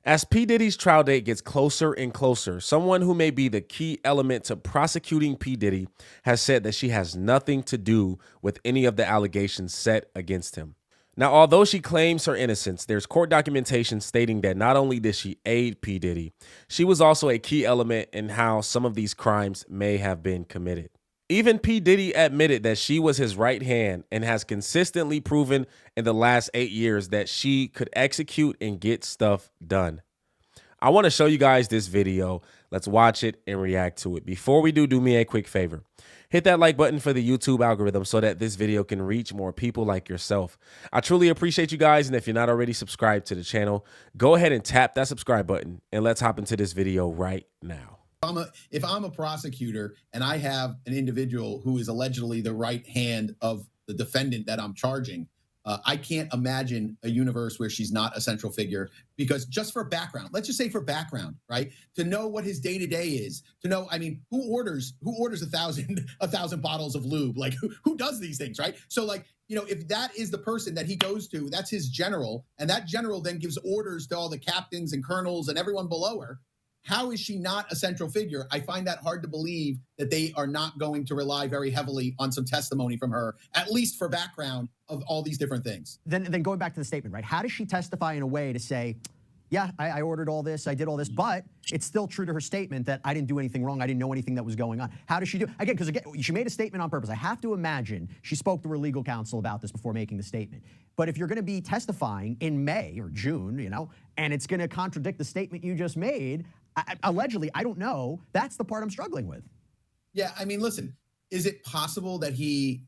As P. Diddy's trial date gets closer and closer, someone who may be the key element to prosecuting P. Diddy has said that she has nothing to do with any of the allegations set against him. Now, although she claims her innocence, there's court documentation stating that not only did she aid P. Diddy, she was also a key element in how some of these crimes may have been committed. Even P. Diddy admitted that she was his right hand and has consistently proven in the last 8 years that she could execute and get stuff done. I want to show you guys this video. Let's watch it and react to it. Before we do me a quick favor. Hit that like button for the YouTube algorithm so that this video can reach more people like yourself. I truly appreciate you guys, and if you're not already subscribed to the channel, go ahead and tap that subscribe button, and let's hop into this video right now. If I'm a prosecutor and I have an individual who is allegedly the right hand of the defendant that I'm charging, I can't imagine a universe where she's not a central figure, because just for background, let's just say for background, right? To know what his day-to-day is, to know, I mean, who orders 1,000 bottles of lube? Like who does these things, right? So like, you know, if that is the person that he goes to, that's his general, and that general then gives orders to all the captains and colonels and everyone below her, how is she not a central figure? I find that hard to believe that they are not going to rely very heavily on some testimony from her, at least for background of all these different things. Then going back to the statement, right? How does she testify in a way to say, yeah, I ordered all this, I did all this, but it's still true to her statement that I didn't do anything wrong, I didn't know anything that was going on? How does she do? Again, because she made a statement on purpose. I have to imagine she spoke to her legal counsel about this before making the statement. But if you're going to be testifying in May or June, you know, and it's going to contradict the statement you just made, allegedly, I don't know. That's the part I'm struggling with. Yeah, I mean, listen, is it possible that he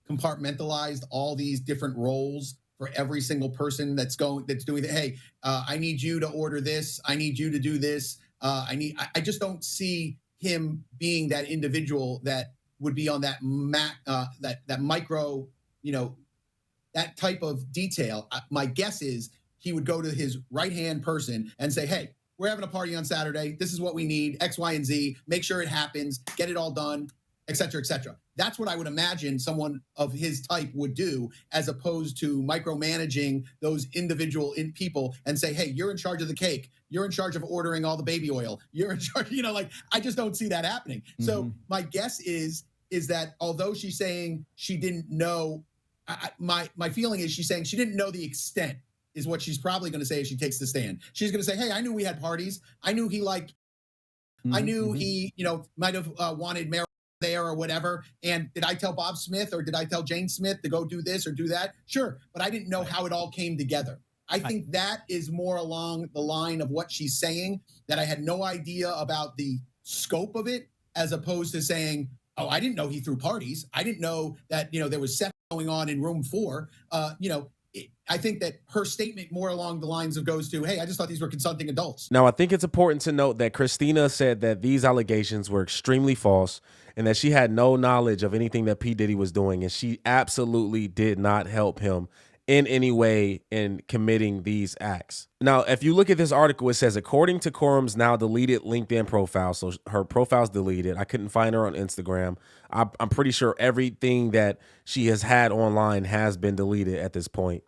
compartmentalized all these different roles for every single person that's doing it? Hey, I need you to order this. I need you to do this. I just don't see him being that individual that would be on that that micro, you know, that type of detail. My guess is he would go to his right-hand person and say, hey, we're having a party on Saturday. This is what we need, X, Y, and Z. Make sure it happens. Get it all done, et cetera, et cetera. That's what I would imagine someone of his type would do, as opposed to micromanaging those individual people and say, hey, you're in charge of the cake. You're in charge of ordering all the baby oil. You're in charge, you know, like, I just don't see that happening. So my guess is that although she's saying she didn't know, my feeling is she's saying she didn't know the extent, is what she's probably going to say as she takes the stand. She's going to say, hey, I knew we had parties. I knew he liked, I knew he, you know, might have wanted marijuana there or whatever. And did I tell Bob Smith or did I tell Jane Smith to go do this or do that? Sure. But I didn't know how it all came together. I think that is more along the line of what she's saying, that I had no idea about the scope of it, as opposed to saying, oh, I didn't know he threw parties. I didn't know that, you know, there was sex going on in room 4. You know, I think that her statement more along the lines of goes to, hey, I just thought these were consenting adults. Now, I think it's important to note that Kristina said that these allegations were extremely false and that she had no knowledge of anything that P. Diddy was doing, and she absolutely did not help him in any way in committing these acts. Now, if you look at this article, it says, according to Khorram's now deleted LinkedIn profile, so her profile's deleted. I couldn't find her on Instagram. I'm pretty sure everything that she has had online has been deleted at this point.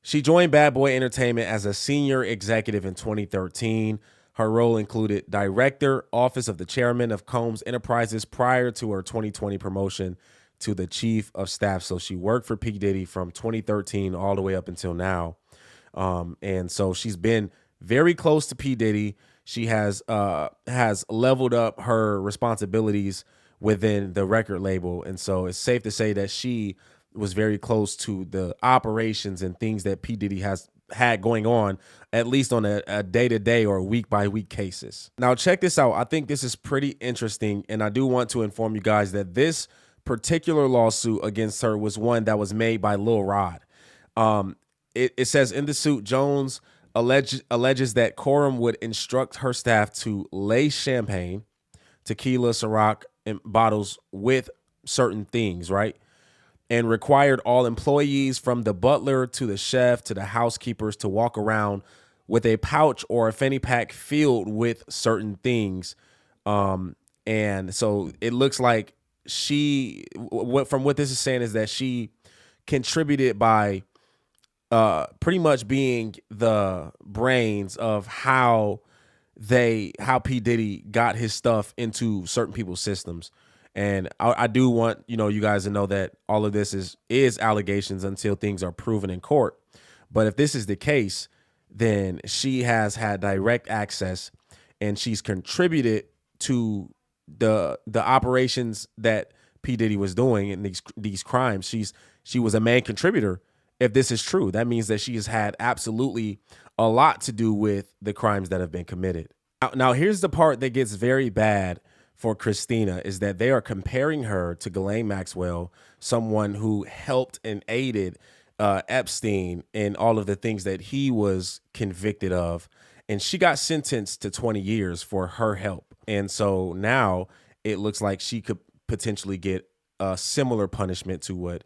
She joined Bad Boy Entertainment as a senior executive in 2013. Her role included director, office of the chairman of Combs Enterprises, prior to her 2020 promotion to the chief of staff. So she worked for P. Diddy from 2013 all the way up until now. And so she's been very close to P. Diddy. She has leveled up her responsibilities within the record label. And so it's safe to say that she was very close to the operations and things that P. Diddy has had going on, at least on a day-to-day or week-by-week cases. Now, check this out. I think this is pretty interesting, and I do want to inform you guys that this particular lawsuit against her was one that was made by Lil Rod. It says in the suit, Jones alleges that Khorram would instruct her staff to lace champagne, tequila, Ciroc, and bottles with certain things, right? And required all employees, from the butler to the chef to the housekeepers, to walk around with a pouch or a fanny pack filled with certain things. And so it looks like from what this is saying is that she contributed by pretty much being the brains of how P Diddy got his stuff into certain people's systems. And I do want you guys to know that all of this is allegations until things are proven in court. But if this is the case, then she has had direct access, and she's contributed to the operations that P Diddy was doing in these crimes. She was a main contributor. If this is true, that means that she has had absolutely a lot to do with the crimes that have been committed. Now here's the part that gets very bad for Kristina, is that they are comparing her to Ghislaine Maxwell, someone who helped and aided Epstein in all of the things that he was convicted of. And she got sentenced to 20 years for her help. And so now it looks like she could potentially get a similar punishment to what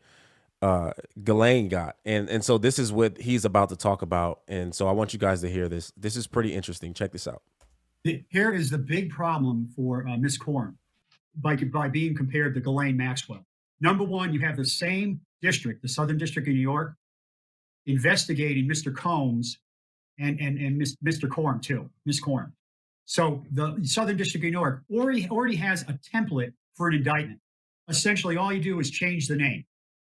Ghislaine got. And so this is what he's about to talk about. And so I want you guys to hear this. This is pretty interesting. Check this out. Here is the big problem for Ms. Khorram by being compared to Ghislaine Maxwell. Number one, you have the same district, the Southern District of New York, investigating Mr. Combs and Mr. Khorram too, Ms. Khorram. So the Southern District of New York already has a template for an indictment. Essentially, all you do is change the name.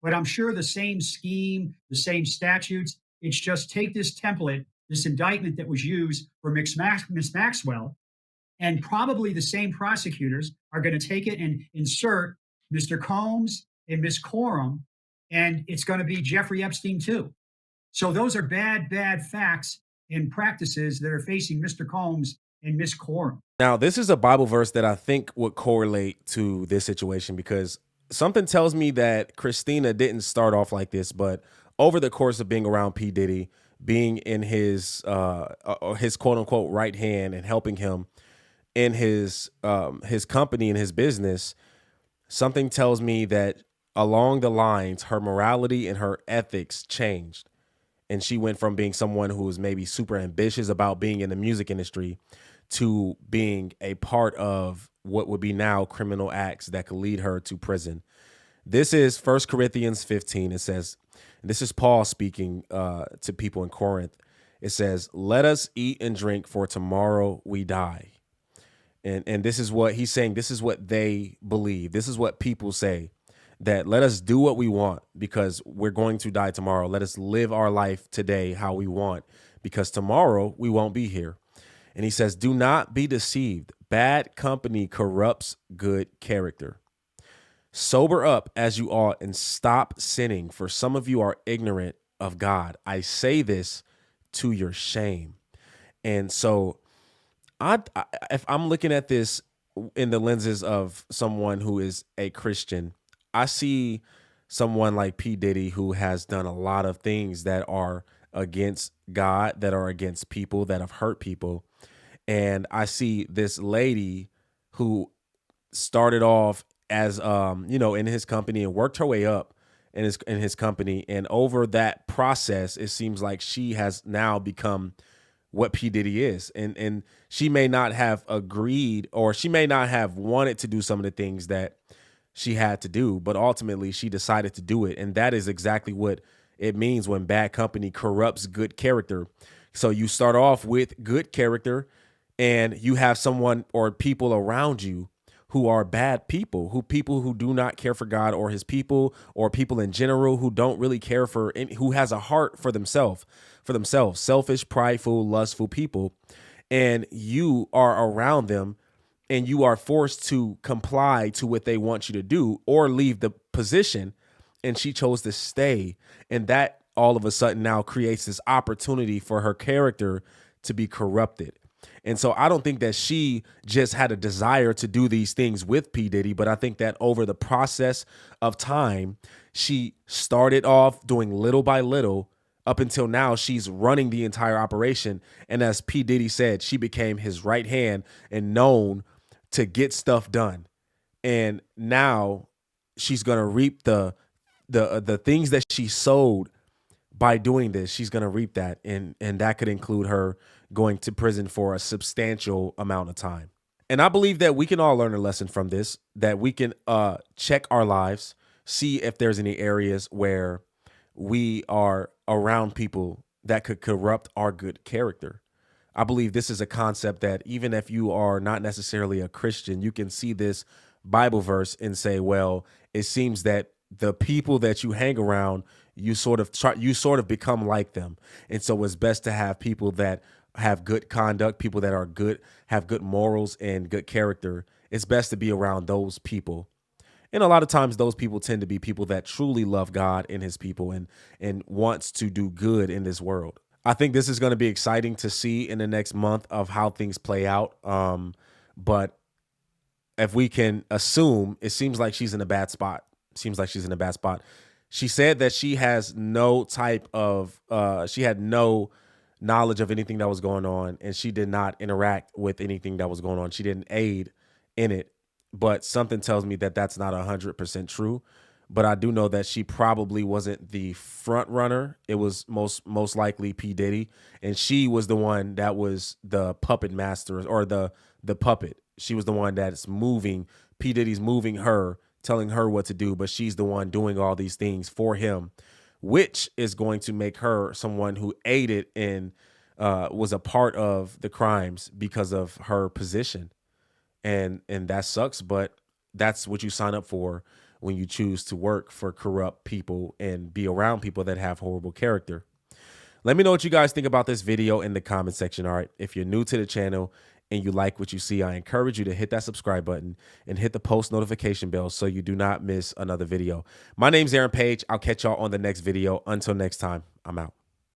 But I'm sure the same scheme, the same statutes, it's just take this template, this indictment that was used for Miss Maxwell, and probably the same prosecutors are going to take it and insert Mr. Combs and Ms. Khorram, and it's going to be Jeffrey Epstein too. So those are bad facts and practices that are facing Mr. Combs and Ms. Khorram. Now, this is a Bible verse that I think would correlate to this situation, because something tells me that Kristina didn't start off like this, but over the course of being around P. Diddy, being in his quote unquote right hand and helping him in his company and his business, something tells me that along the lines, her morality and her ethics changed. And she went from being someone who was maybe super ambitious about being in the music industry to being a part of what would be now criminal acts that could lead her to prison. This is 1 Corinthians 15. It says, and this is Paul speaking to people in Corinth. It says, "Let us eat and drink, for tomorrow we die." And this is what he's saying. This is what they believe. This is what people say, that let us do what we want because we're going to die tomorrow. Let us live our life today how we want, because tomorrow we won't be here. And he says, "Do not be deceived. Bad company corrupts good character. Sober up as you ought and stop sinning, for some of you are ignorant of God. I say this to your shame." And so if I'm looking at this in the lenses of someone who is a Christian, I see someone like P. Diddy, who has done a lot of things that are against God, that are against people, that have hurt people. And I see this lady who started off as in his company and worked her way up in his company. And over that process, it seems like she has now become what P. Diddy is. And she may not have agreed, or she may not have wanted to do some of the things that she had to do, but ultimately she decided to do it. And that is exactly what it means when bad company corrupts good character. So you start off with good character, and you have someone or people around you who are bad people, who do not care for God or his people, or people in general who don't really care for, who has a heart for themselves, selfish, prideful, lustful people. And you are around them, and you are forced to comply to what they want you to do or leave the position. And she chose to stay. And that all of a sudden now creates this opportunity for her character to be corrupted. And so I don't think that she just had a desire to do these things with P. Diddy, but I think that over the process of time, she started off doing little by little up until now. She's running the entire operation. And as P. Diddy said, she became his right hand and known to get stuff done. And now she's going to reap the things that she sowed by doing this. She's going to reap that. And that could include her going to prison for a substantial amount of time. And I believe that we can all learn a lesson from this, that we can check our lives, see if there's any areas where we are around people that could corrupt our good character. I believe this is a concept that even if you are not necessarily a Christian, you can see this Bible verse and say, well, it seems that the people that you hang around, you sort of become like them. And so it's best to have people that have good conduct, people that are good, have good morals and good character. It's best to be around those people. And a lot of times those people tend to be people that truly love God and his people and wants to do good in this world. I think this is going to be exciting to see in the next month of how things play out. But if we can assume, it seems like she's in a bad spot. She said that she has no type of, she had no knowledge of anything that was going on, and she did not interact with anything that was going on. She didn't aid in it, but something tells me that that's not 100% true. But I do know that she probably wasn't the front runner. It was most likely P. Diddy, and she was the one that was the puppet master, or the puppet. She was the one that's moving. P. Diddy's moving her, telling her what to do, but she's the one doing all these things for him, which is going to make her someone who aided and was a part of the crimes because of her position. And that sucks, but that's what you sign up for when you choose to work for corrupt people and be around people that have horrible character. Let me know what you guys think about this video in the comment section. All right. If you're new to the channel and you like what you see, I encourage you to hit that subscribe button and hit the post notification bell so you do not miss another video. My name's Aaron Page. I'll catch y'all on the next video. Until next time, I'm out.